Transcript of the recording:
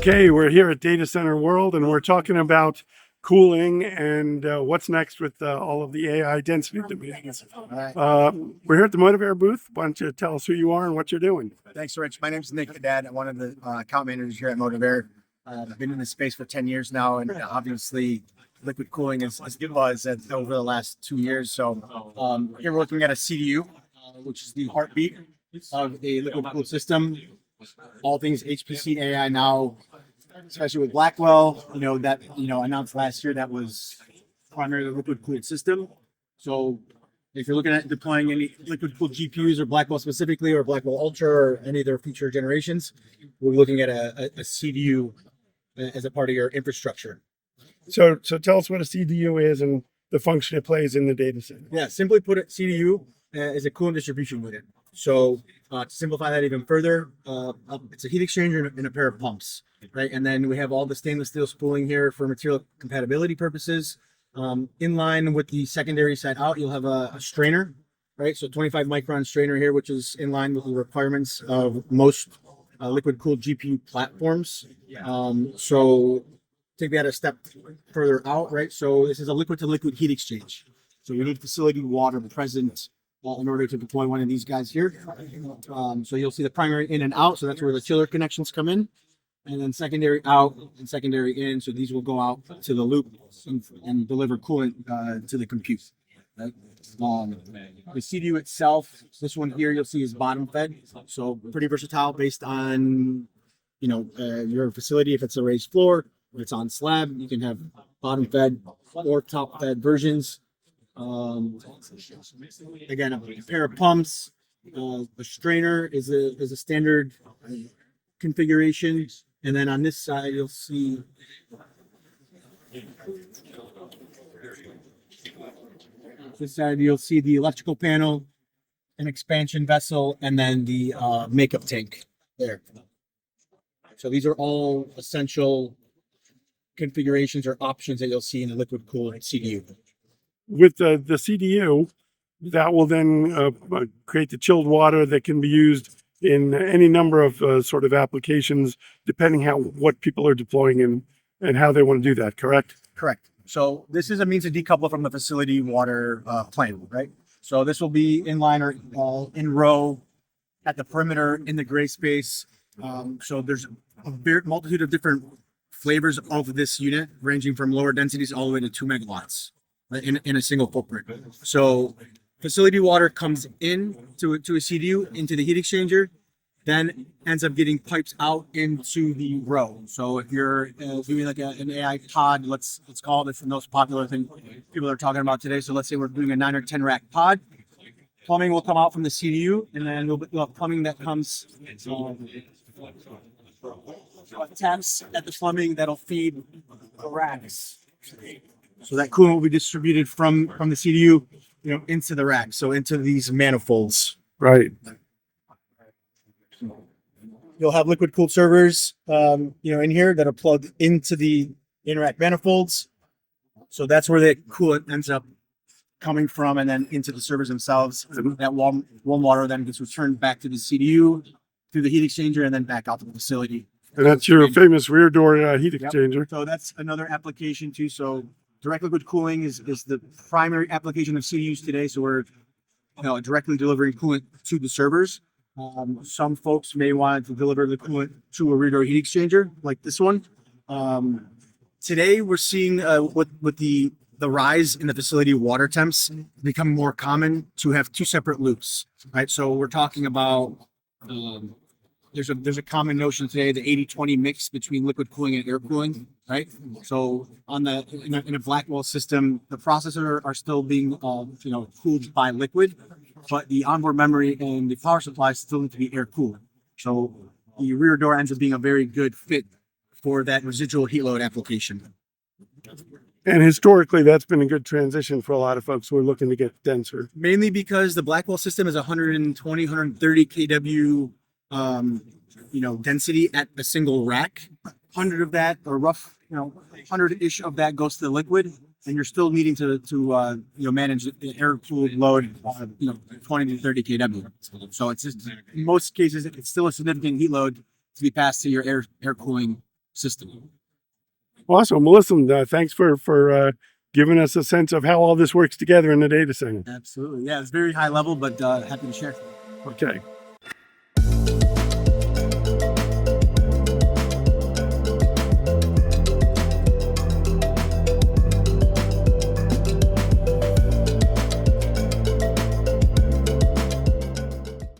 Okay, we're here at Data Center World and we're talking about cooling and what's next with all of the AI density demands. We're here at the Motivair booth. Why don't you tell us who you are and what you're doing? Thanks, Rich. My name is Nick Haddad. I'm one of the account managers here at Motivair. I've been in this space for 10 years now, and obviously liquid cooling is buzz over the last 2 years. So here we're looking at a CDU, which is the heartbeat of a liquid cooled system. All things HPC AI now, especially with Blackwell, announced last year that was primarily a liquid cooled system. So if you're looking at deploying any liquid cooled GPUs or Blackwell specifically, or Blackwell Ultra or any of their future generations, we're looking at a CDU as a part of your infrastructure. So tell us what a CDU is and the function it plays in the data center. Yeah, simply put it, CDU is a coolant distribution unit. So to simplify that even further, it's a heat exchanger and a pair of pumps, right? And then we have all the stainless steel spooling here for material compatibility purposes. In line with the secondary side out, you'll have a strainer, right? So 25 micron strainer here, which is in line with the requirements of most liquid cooled GPU platforms. So take that a step further out, right? So this is a liquid to liquid heat exchange. So you need facility water present in order to deploy one of these guys here. So you'll see the primary in and out. So that's where the chiller connections come in. And then secondary out and secondary in. So these will go out to the loop and deliver coolant to the compute. Right? The CDU itself, this one here you'll see is bottom fed. So pretty versatile based on your facility. If it's a raised floor, if it's on slab, you can have bottom fed or top fed versions. Again, a pair of pumps. The strainer is a standard configuration, and then on this side you'll see the electrical panel, an expansion vessel, and then the makeup tank there. So these are all essential configurations or options that you'll see in a liquid cooled CDU. With the CDU, that will then create the chilled water that can be used in any number of sort of applications, depending what people are deploying and how they want to do that, correct? Correct. So this is a means to decouple from the facility water plane, right? So this will be in line or in row at the perimeter in the gray space. So there's a multitude of different flavors of this unit, ranging from lower densities all the way to 2 megawatts. In a single footprint. So facility water comes in to a CDU, into the heat exchanger, then ends up getting pipes out into the row. So if you're doing like an AI pod, let's call it, it's the most popular thing people are talking about today. So let's say we're doing a 9 or 10 rack pod. Plumbing will come out from the CDU, and then we'll have plumbing that comes taps at the plumbing that'll feed the racks. So that coolant will be distributed from the CDU, into the rack. So into these manifolds. Right. You'll have liquid cooled servers, in here that are plugged into the in-rack manifolds. So that's where the coolant ends up coming from, and then into the servers themselves. That warm water then gets returned back to the CDU, through the heat exchanger, and then back out to the facility. And that's your famous rear door heat exchanger. Yep. So that's another application too. So direct liquid cooling is the primary application of CDUs today. So we're directly delivering coolant to the servers. Some folks may want to deliver the coolant to a rear door heat exchanger like this one. Today we're seeing with the rise in the facility water temps become more common to have two separate loops, right? So we're talking about there's a common notion today, the 80-20 mix between liquid cooling and air cooling, right? So in a Blackwell system, the processor are still being cooled by liquid, but the onboard memory and the power supply still need to be air cooled. So the rear door ends up being a very good fit for that residual heat load application. And historically, that's been a good transition for a lot of folks who are looking to get denser. Mainly because the Blackwell system is 120, 130 kW density at a single rack. 100 of that, or rough, 100-ish of that goes to the liquid, and you're still needing to manage the air cooled load, 20 to 30 kW. So it's just, in most cases, it's still a significant heat load to be passed to your air cooling system. Awesome. Well, listen, thanks for giving us a sense of how all this works together in the data center. Absolutely. Yeah, it's very high level, but happy to share. Okay.